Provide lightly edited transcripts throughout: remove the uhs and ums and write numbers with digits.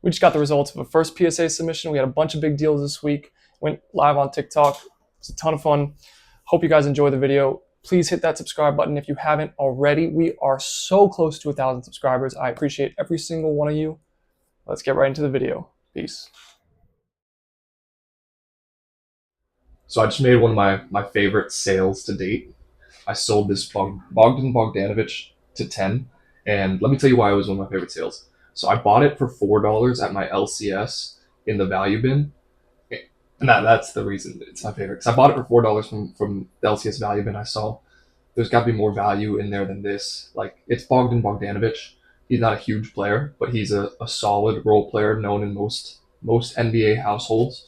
We just got the results of a first PSA submission. We had a bunch of big deals this week. Went live on TikTok. It's a ton of fun. Hope you guys enjoy the video. Please hit that subscribe button if you haven't already. We are so close to 1,000 subscribers. I appreciate every single one of you. Let's get right into the video. Peace. So I just made one of my favorite sales to date. I sold this Bogdan Bogdanovic to 10, and let me tell you why it was one of my favorite sales. So I bought it for $4 at my LCS in the value bin, and that's the reason it's my favorite. Because I bought it for $4 from the LCS value bin. I saw there's got to be more value in there than this. Like, it's Bogdan Bogdanovic. He's not a huge player, but he's a solid role player known in most NBA households,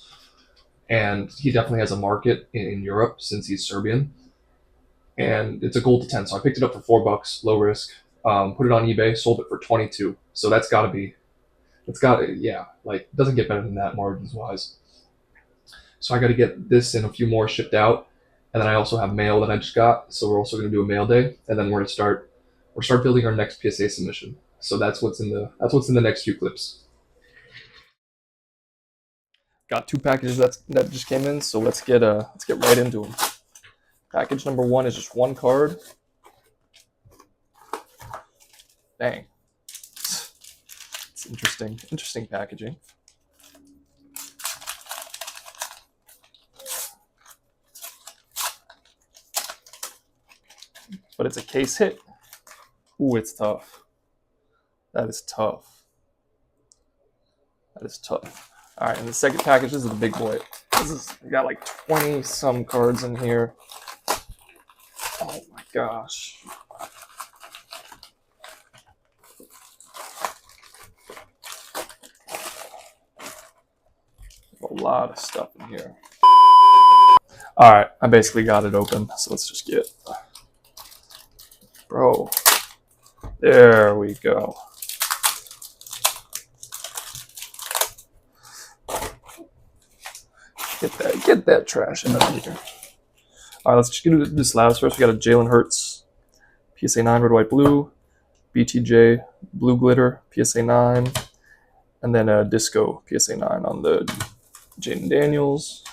and he definitely has a market in Europe since he's Serbian. And it's a gold to 10, so I picked it up for $4, low risk. Put it on eBay, sold it for 22. So that's got to be, yeah, like, it doesn't get better than that margins wise. So I got to get this and a few more shipped out, and then I also have mail that I just got. So we're also going to do a mail day, and then we're start building our next PSA submission. So that's what's in the next few clips. Got 2 packages that just came in, so let's get right into them. Package number 1 is just 1 card. Dang. It's interesting packaging. But it's a case hit. Ooh, it's tough. That is tough. All right, and the second package, this is the big boy. We got like 20 some cards in here. Oh my gosh. A lot of stuff in here. All right, I basically got it open, so let's just get, bro. There we go. Get that trash out of here. All right, let's just do the slabs first. We got a Jalen Hurts, PSA 9, red, white, blue, BTJ, blue glitter, PSA 9, and then a Disco, PSA 9 on the Jaden Daniels.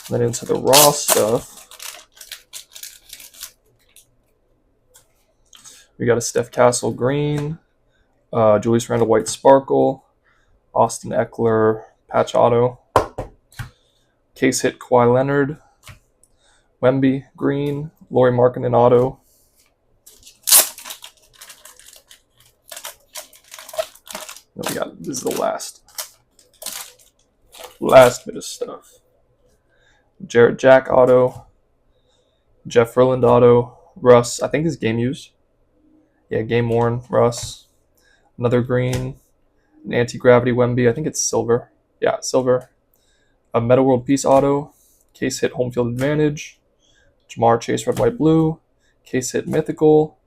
And then into the raw stuff, we got a Steph Castle green, Julius Randle white sparkle, Austin Eckler patch auto, case hit Kawhi Leonard, Wemby green, Lauri Markkanen auto, then we got, this is the last bit of stuff. Jarrett Jack auto, Jeff Ferland auto, Russ, I think this is game used. Yeah, game worn, Russ. Another green, an anti-gravity Wemby, I think it's silver. Yeah, silver. A Meta World Peace auto, case hit home field advantage, Jamar Chase red, white, blue, case hit mythical,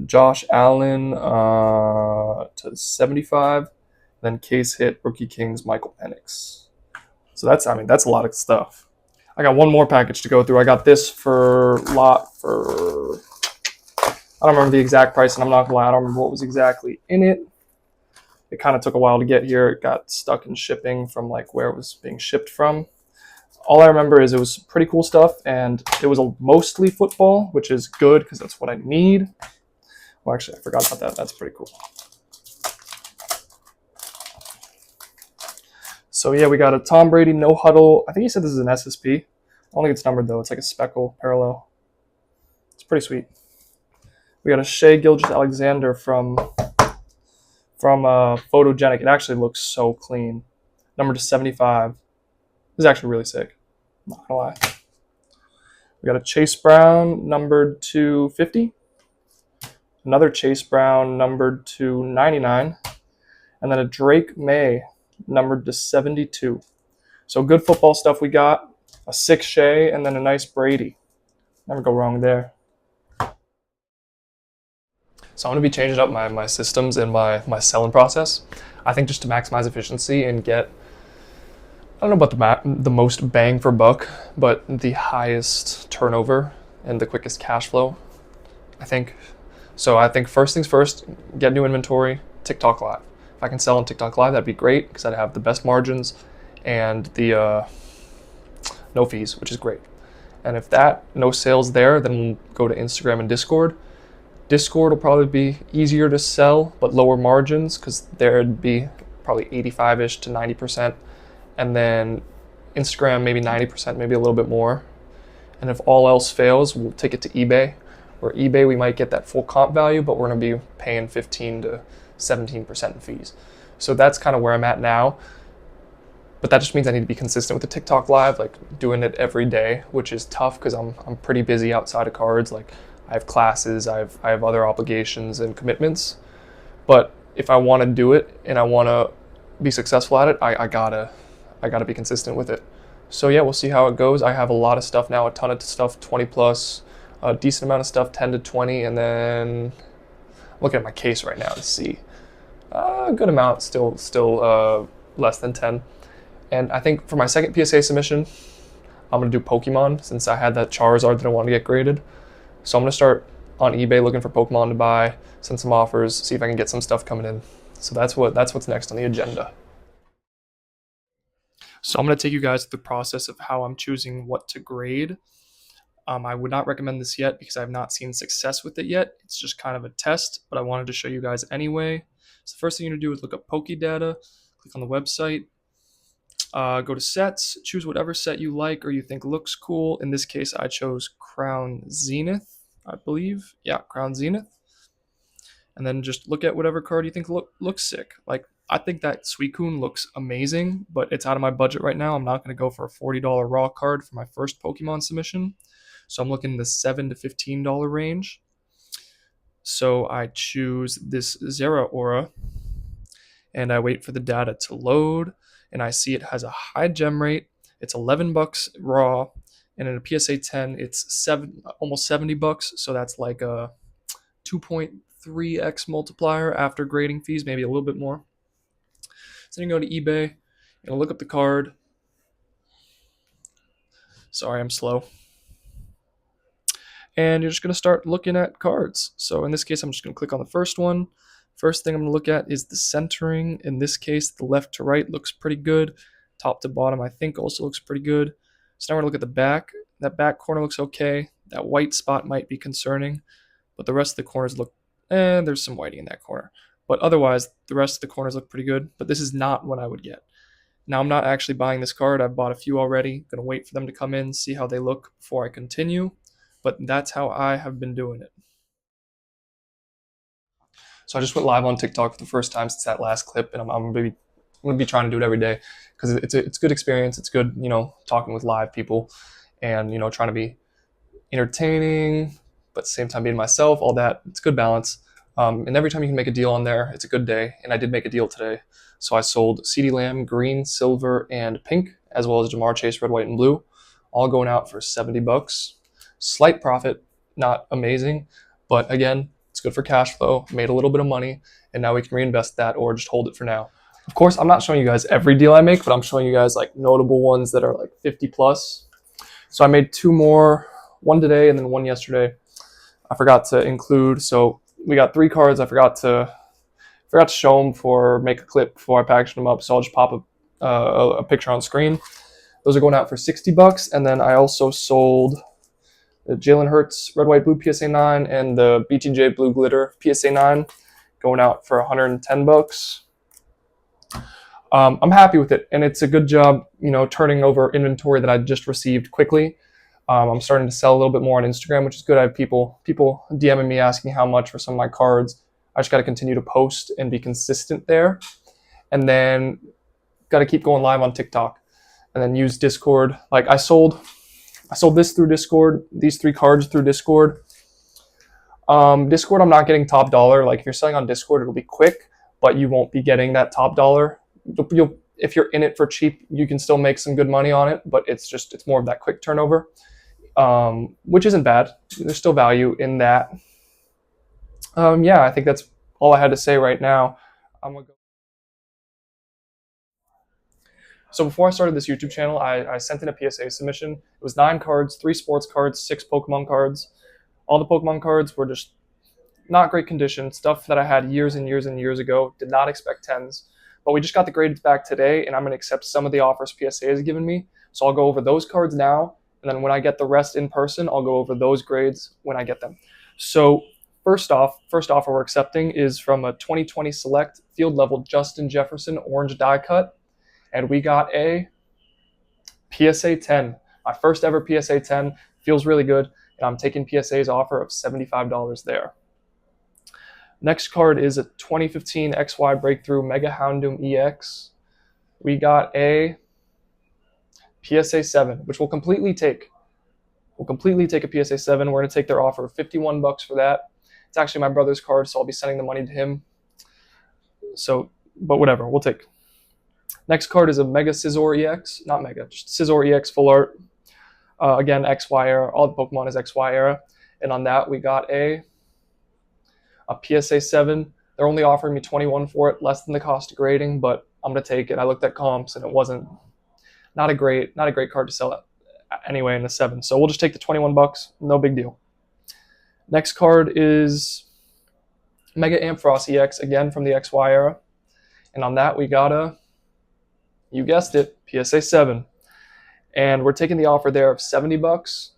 Josh Allen to 75, then case hit rookie Kings Michael Penix. So that's a lot of stuff. I got one more package to go through. I got this for I don't remember the exact price, and I'm not gonna lie, I don't remember what was exactly in it. It kind of took a while to get here. It got stuck in shipping from like where it was being shipped from. All I remember is it was pretty cool stuff, and it was mostly football, which is good because that's what I need. Well, actually, I forgot about that. That's pretty cool. So yeah, we got a Tom Brady no huddle. I think he said this is an SSP. I don't think it's numbered though. It's like a speckle parallel. It's pretty sweet. We got a Shea Gilgeous-Alexander from Photogenic. It actually looks so clean. Number to 75. This is actually really sick. I'm not gonna lie. We got a Chase Brown numbered to 50. Another Chase Brown numbered to 99. And then a Drake May numbered to 72. So good football stuff we got. A 6 Shea and then a nice Brady. Never go wrong there. So I'm going to be changing up my systems and my selling process. I think just to maximize efficiency and get, I don't know about the most bang for buck, but the highest turnover and the quickest cash flow, I think. So I think first things first, get new inventory, TikTok Live. If I can sell on TikTok Live, that'd be great because I'd have the best margins and the no fees, which is great. And if that no sales there, then we'll go to Instagram and Discord. Discord will probably be easier to sell, but lower margins because there'd be probably 85-ish to 90%. And then Instagram, maybe 90%, maybe a little bit more. And if all else fails, we'll take it to eBay. Where eBay, we might get that full comp value, but we're going to be paying 15 to 17% in fees. So that's kind of where I'm at now. But that just means I need to be consistent with the TikTok Live, like doing it every day, which is tough because I'm pretty busy outside of cards. Like I have classes, I have other obligations and commitments. But if I want to do it and I want to be successful at it, I gotta be consistent with it. So yeah, we'll see how it goes. I have a lot of stuff now, a ton of stuff, 20 plus, a decent amount of stuff, 10 to 20, and then I'm looking at my case right now to see a good amount, still less than 10. And I think for my second PSA submission, I'm gonna do Pokemon since I had that Charizard that I wanted to get graded. So I'm gonna start on eBay looking for Pokemon to buy, send some offers, see if I can get some stuff coming in. So that's what's next on the agenda. So I'm gonna take you guys through the process of how I'm choosing what to grade. I would not recommend this yet because I have not seen success with it yet. It's just kind of a test, but I wanted to show you guys anyway. So the first thing you're gonna do is look up Pokédata, click on the website, go to sets, choose whatever set you like or you think looks cool. In this case, I chose Crown Zenith, I believe. Yeah, Crown Zenith. And then just look at whatever card you think looks sick. Like, I think that Suicune looks amazing, but it's out of my budget right now. I'm not going to go for a $40 raw card for my first Pokemon submission. So I'm looking in the $7 to $15 range. So I choose this Zeraora and I wait for the data to load and I see it has a high gem rate. It's $11 raw, and in a PSA 10, it's almost $70. So that's like a 2.3x multiplier after grading fees, maybe a little bit more. So you can go to eBay and look up the card. Sorry, I'm slow. And you're just going to start looking at cards. So in this case, I'm just going to click on the first one. First thing I'm going to look at is the centering. In this case, the left to right looks pretty good. Top to bottom, I think, also looks pretty good. So now we're going to look at the back. That back corner looks okay. That white spot might be concerning, but the rest of the corners look, there's some whiting in that corner. But otherwise, the rest of the corners look pretty good, but this is not what I would get. Now, I'm not actually buying this card. I've bought a few already. Going to wait for them to come in, see how they look before I continue. But that's how I have been doing it. So I just went live on TikTok for the first time since that last clip, and I'm going to be trying to do it every day because it's good experience. It's good, talking with live people and, trying to be entertaining, but at the same time being myself, all that. It's a good balance. And every time you can make a deal on there, it's a good day. And I did make a deal today. So I sold CD Lamb, green, silver, and pink, as well as Jamar Chase, red, white, and blue, all going out for $70. Slight profit, not amazing, but again, it's good for cash flow. Made a little bit of money, and now we can reinvest that or just hold it for now. Of course, I'm not showing you guys every deal I make, but I'm showing you guys like notable ones that are like 50 plus. So I made two more, one today and then one yesterday. I forgot to include, so we got 3 cards. I forgot to show them for make a clip before I packaged them up. So I'll just pop a picture on screen. Those are going out for $60, and then I also sold the Jalen Hurts red, white, blue PSA 9 and the BTJ blue glitter PSA 9 going out for $110. I'm happy with it, and it's a good job, turning over inventory that I just received quickly. I'm starting to sell a little bit more on Instagram, which is good. I have people DMing me asking how much for some of my cards. I just got to continue to post and be consistent there, and then got to keep going live on TikTok, and then use Discord. Like I sold this through Discord. These 3 cards through Discord. Discord, I'm not getting top dollar. Like if you're selling on Discord, it'll be quick, but you won't be getting that top dollar. If you're in it for cheap, you can still make some good money on it, but it's more of that quick turnover, which isn't bad. There's still value in that. Yeah, I think that's all I had to say right now. I'm gonna go. So before I started this YouTube channel, I sent in a PSA submission. It was 9 cards, 3 sports cards, 6 Pokemon cards. All the Pokemon cards were just not great condition, stuff that I had years and years and years ago. Did not expect 10s, but we just got the grades back today, and I'm going to accept some of the offers PSA has given me. So I'll go over those cards now, and then when I get the rest in person, I'll go over those grades when I get them. So first offer we're accepting is from a 2020 Select Field Level Justin Jefferson orange die cut, and we got a PSA 10. My first ever PSA 10. Feels really good, and I'm taking PSA's offer of $75 there. Next card is a 2015 XY Breakthrough Mega Houndoom EX. We got a PSA 7, which we'll completely take. We'll completely take a PSA 7. We're going to take their offer of $51 for that. It's actually my brother's card, so I'll be sending the money to him. So, but whatever, we'll take. Next card is a Mega Scizor EX. Not Mega, just Scizor EX Full Art. Again, XY era. All the Pokemon is XY era. And on that, we got a PSA 7. They're only offering me 21 for it, less than the cost of grading, but I'm going to take it. I looked at comps, and it wasn't not a great card to sell it anyway in the 7. So we'll just take the 21 bucks. No big deal. Next card is Mega Ampharos EX, again from the XY era. And on that, we got a, you guessed it, PSA 7. And we're taking the offer there of 70 bucks.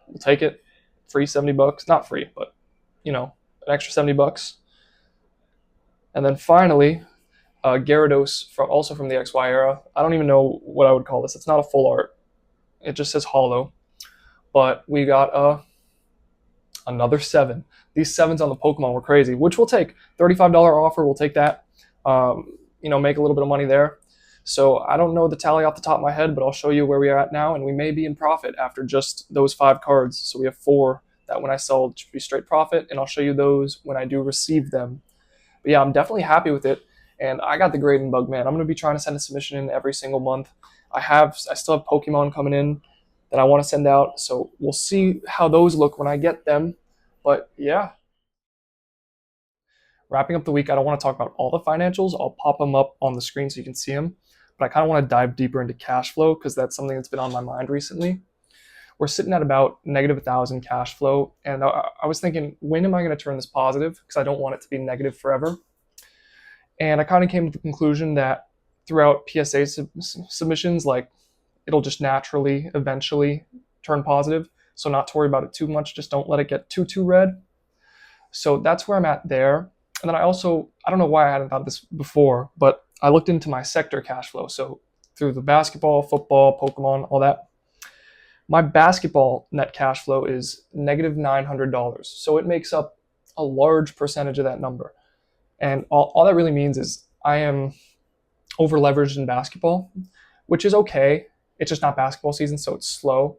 We'll take it. Free 70 bucks. Not free, but, you know, an extra 70 bucks. And then finally, Gyarados, also from the XY era. I don't even know what I would call this. It's not a full art. It just says hollow. But we got another 7. These 7s on the Pokemon were crazy, which we'll take. $35 offer, we'll take that. You know, make a little bit of money there. So I don't know the tally off the top of my head, but I'll show you where we are at now, and we may be in profit after just those 5 cards. So we have 4 that when I sell it should be straight profit, and I'll show you those when I do receive them. But yeah, I'm definitely happy with it, and I got the grading bug, man. I'm going to be trying to send a submission in every single month. I still have Pokemon coming in that I want to send out, so we'll see how those look when I get them. But yeah. Wrapping up the week, I don't want to talk about all the financials. I'll pop them up on the screen so you can see them. But I kind of want to dive deeper into cash flow because that's something that's been on my mind recently. We're sitting at about negative 1,000 cash flow. And I was thinking, when am I going to turn this positive? Because I don't want it to be negative forever. And I kind of came to the conclusion that throughout PSA submissions, like it'll just naturally, eventually turn positive. So not to worry about it too much. Just don't let it get too red. So that's where I'm at there. And then I don't know why I hadn't thought of this before, but I looked into my sector cash flow. So through the basketball, football, Pokemon, all that. My basketball net cash flow is negative $900. So it makes up a large percentage of that number. And all that really means is I am over leveraged in basketball, which is okay. It's just not basketball season, so it's slow.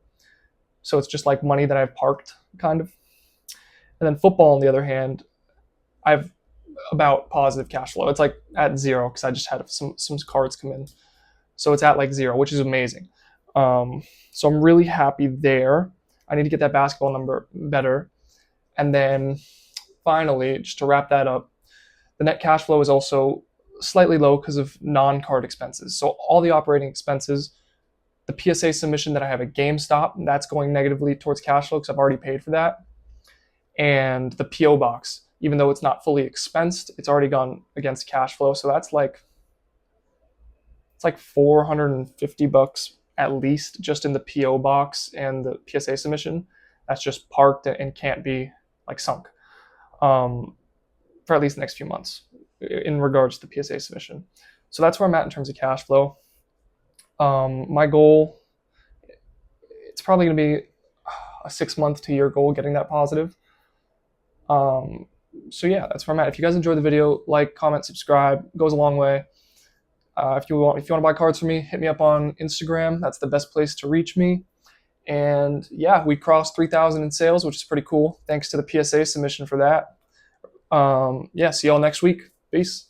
So it's just like money that I've parked, kind of. And then football, on the other hand, I've about positive cash flow. It's like at 0 because I just had some cards come in. So it's at like 0, which is amazing. So I'm really happy there. I need to get that basketball number better. And then finally, just to wrap that up, the net cash flow is also slightly low because of non-card expenses. So all the operating expenses, the PSA submission that I have at GameStop, that's going negatively towards cash flow because I've already paid for that. And the PO box, even though it's not fully expensed, it's already gone against cash flow. So that's like, it's like $450 at least just in the PO box and the PSA submission. That's just parked and can't be like sunk for at least the next few months in regards to the PSA submission. So that's where I'm at in terms of cash flow. My goal, it's probably going to be a 6-month to year goal, getting that positive. So yeah, that's where I'm at. If you guys enjoyed the video, like, comment, subscribe. It goes a long way. If you want to buy cards from me, hit me up on Instagram. That's the best place to reach me. And yeah, we crossed 3,000 in sales, which is pretty cool. Thanks to the PSA submission for that. Yeah, see y'all next week. Peace.